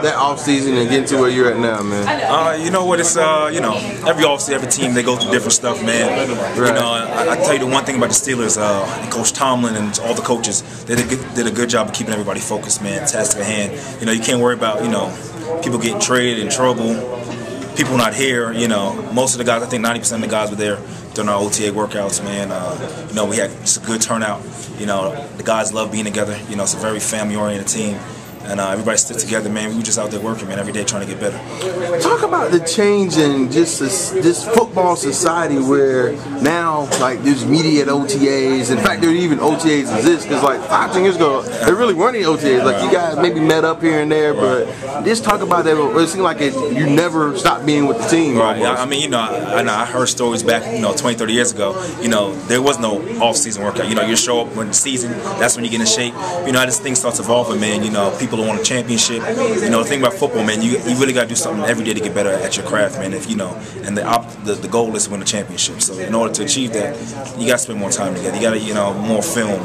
that off season and getting to where you're at now, man? You know what? It's every offseason, every team, they go through different stuff, man. Right. You know, I tell you the one thing about the Steelers, and Coach Tomlin and all the coaches, they did a good job of keeping everybody focused, man. Task at hand. You know, you can't worry about people getting traded, in trouble, people not here. You know, most of the guys, I think 90% of the guys were there during our OTA workouts, man. You know, we had just a good turnout. You know, the guys love being together. You know, it's a very family-oriented team. And everybody stood together, man. We were just out there working, man, every day trying to get better. Talk about the change in just this football society where now, like, there's media at OTAs. In fact, there even OTAs exist because, like, 5-10 years ago, there really weren't any OTAs. Like, you guys maybe met up here and there, but just talk about that. It seemed like you never stopped being with the team. Right. I mean, I heard stories back, 20, 30 years ago. You know, there was no off-season workout. You know, you show up when the season, that's when you get in shape. You know, this thing starts evolving, man. You know, people want a championship. You know, the thing about football, man, you really got to do something every day to get better at your craft, man. If and the goal is to win a championship. So in order to achieve that, you got to spend more time together. You got to, more film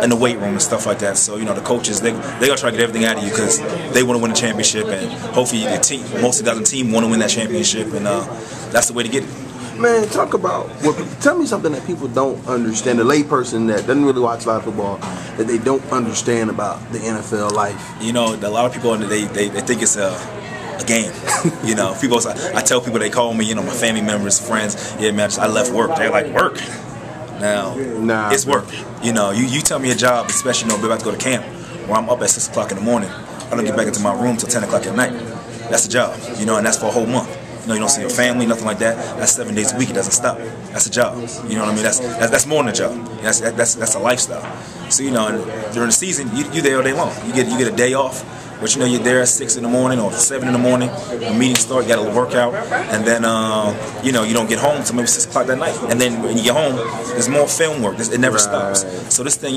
in the weight room and stuff like that. So the coaches, they gonna try to get everything out of you because they want to win a championship, and hopefully the team, most of the guys on the team want to win that championship, and that's the way to get it. Man, tell me something that people don't understand, the layperson that doesn't really watch a lot of football, that they don't understand about the NFL life. You know, a lot of people, they think it's a game. People. I tell people, they call me, my family members, friends, yeah, man, I left work. They're like, work? Nah, it's work. You tell me a job, especially, we're about to go to camp, where I'm up at 6 o'clock in the morning. I don't get back into my room till 10 o'clock at night. That's a job, and that's for a whole month. You don't see your family, nothing like that. That's 7 days a week. It doesn't stop. That's a job. You know what I mean? That's more than a job. That's a lifestyle. So during the season, you there all day long. You get a day off, but you're there at 6 in the morning or 7 in the morning. The meetings start. You got to work out, and then you don't get home until maybe 6 o'clock that night. And then when you get home, there's more film work. It never stops. So this thing,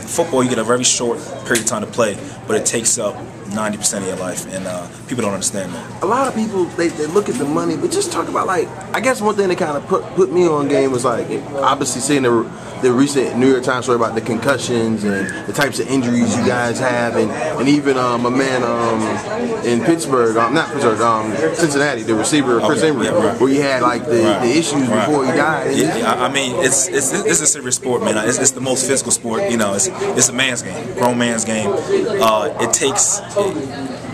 football, you get a very short period of time to play, but it takes up 90% of your life, and people don't understand that. A lot of people, they look at the money, but just talk about, like, I guess one thing that kind of put me on game was, like, obviously seeing the recent New York Times story about the concussions and the types of injuries you guys have, and even a man in Pittsburg, not Pittsburgh, Cincinnati, the receiver Chris Emery, where he had like the issues before he died. I mean, it's a serious sport, man. It's the most physical sport. It's a man's game, grown man's game.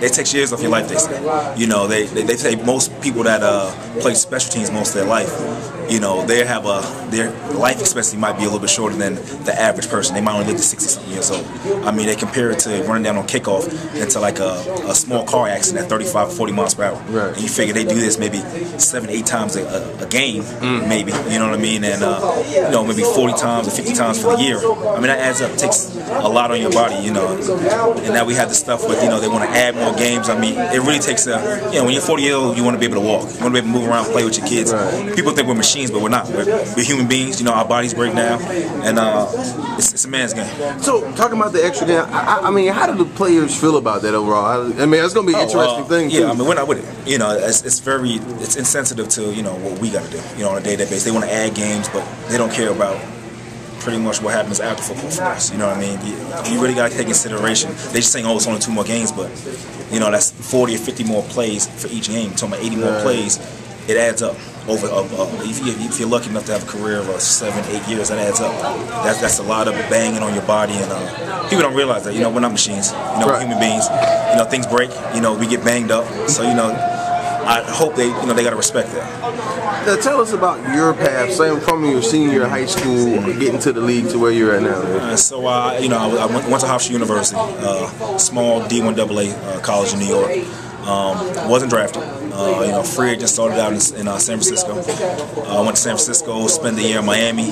It takes years off your life, they say. They say most people that play special teams most of their life, their life expectancy might be a little bit shorter than the average person. They might only live to 60-something years old. I mean, they compare it to running down on kickoff into like a small car accident at 35 or 40 miles per hour. Right. And you figure they do this maybe 7-8 times a game, maybe, you know what I mean? And, maybe 40 times or 50 times for the year. I mean, that adds up. It takes a lot on your body, And now we have the stuff with, they want to add more games. I mean, it really takes when you're 40 years old, you want to be able to walk. You want to be able to move around, play with your kids. Right. People think we're machines, but we're not. We're human beings. Our bodies break down, and it's a man's game. So, talking about the extra game, I mean, how do the players feel about that overall? I mean, it's going to be an interesting thing, too. Yeah, I mean, we're not with it. It's insensitive to, what we got to do, on a day-to-day basis. They want to add games, but they don't care about pretty much what happens after football for us. You know what I mean? You really got to take consideration. They just saying, it's only 2 more games, but, that's 40 or 50 more plays for each game. You're talking about 80 more plays. It adds up. If you're lucky enough to have a career of 7-8 years, that adds up. That's a lot of banging on your body, and people don't realize that. We're not machines. We're human beings. Things break. We get banged up. So I hope they got to respect that. Now tell us about your path, saying from your senior year of high school, getting to the league to where you're at now. I went to Hofstra University, small D1AA college in New York. Wasn't drafted. Free agent, started out in San Francisco. Went to San Francisco, spent the year in Miami.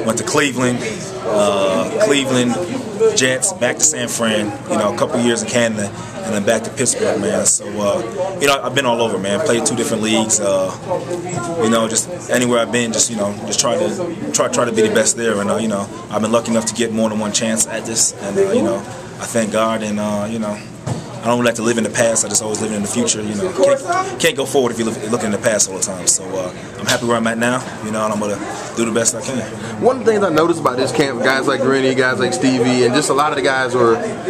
Went to Cleveland, Jets, back to San Fran. A couple years in Canada, and then back to Pittsburgh, man. So I've been all over, man. Played 2 different leagues. Just anywhere I've been, just try to be the best there. And I've been lucky enough to get more than one chance at this. And I thank God, and I don't like to live in the past. I just always live in the future. You know, can't go forward if you're looking in the past all the time. So I'm happy where I'm at now. You know, and I'm gonna do the best I can. One of the things I noticed about this camp, guys like Rennie, guys like Stevie, and just a lot of the guys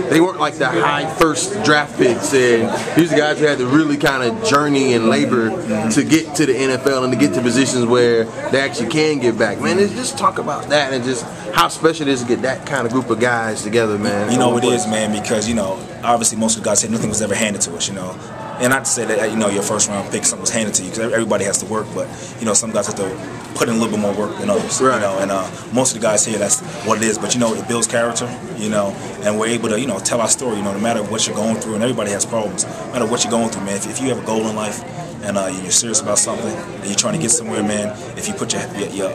they weren't like the high first draft picks, and these are guys who had to really kind of journey and labor to get to the NFL and to get to positions where they actually can give back. Man, just talk about that and just how special it is to get that kind of group of guys together, man. You know, it is, man, because, you know, obviously most of the guys said nothing was ever handed to us, you know. And not to say that, you know, your first round pick, something was handed to you, because everybody has to work, but, you know, some guys have to put in a little bit more work than others, right. You know, and most of the guys here, that's what it is. But, you know, it builds character, you know, and we're able to, you know, tell our story, you know, no matter what you're going through, and everybody has problems, no matter what you're going through, man, if you have a goal in life, and you're serious about something, and you're trying to get somewhere, man, if you put your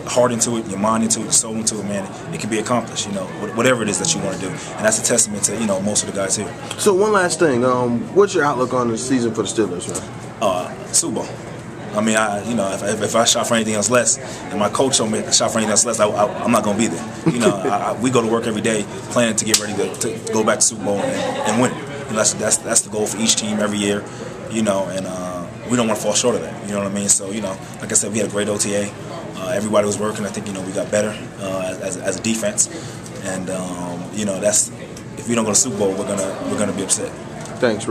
heart into it, your mind into it, your soul into it, man, it can be accomplished, you know, whatever it is that you want to do. And that's a testament to, you know, most of the guys here. So one last thing, what's your outlook on the season for the Steelers, man? Super Bowl. I mean, you know, if I shot for anything else less, and my coach told me I shot for anything else less, I'm not going to be there. You know, we go to work every day planning to get ready to go back to Super Bowl and win. You know, that's the goal for each team every year, you know, and we don't want to fall short of that. You know what I mean? So, you know, like I said, we had a great OTA. Everybody was working. I think, you know, we got better as a defense, and you know, if we don't go to Super Bowl, we're gonna be upset. Thanks.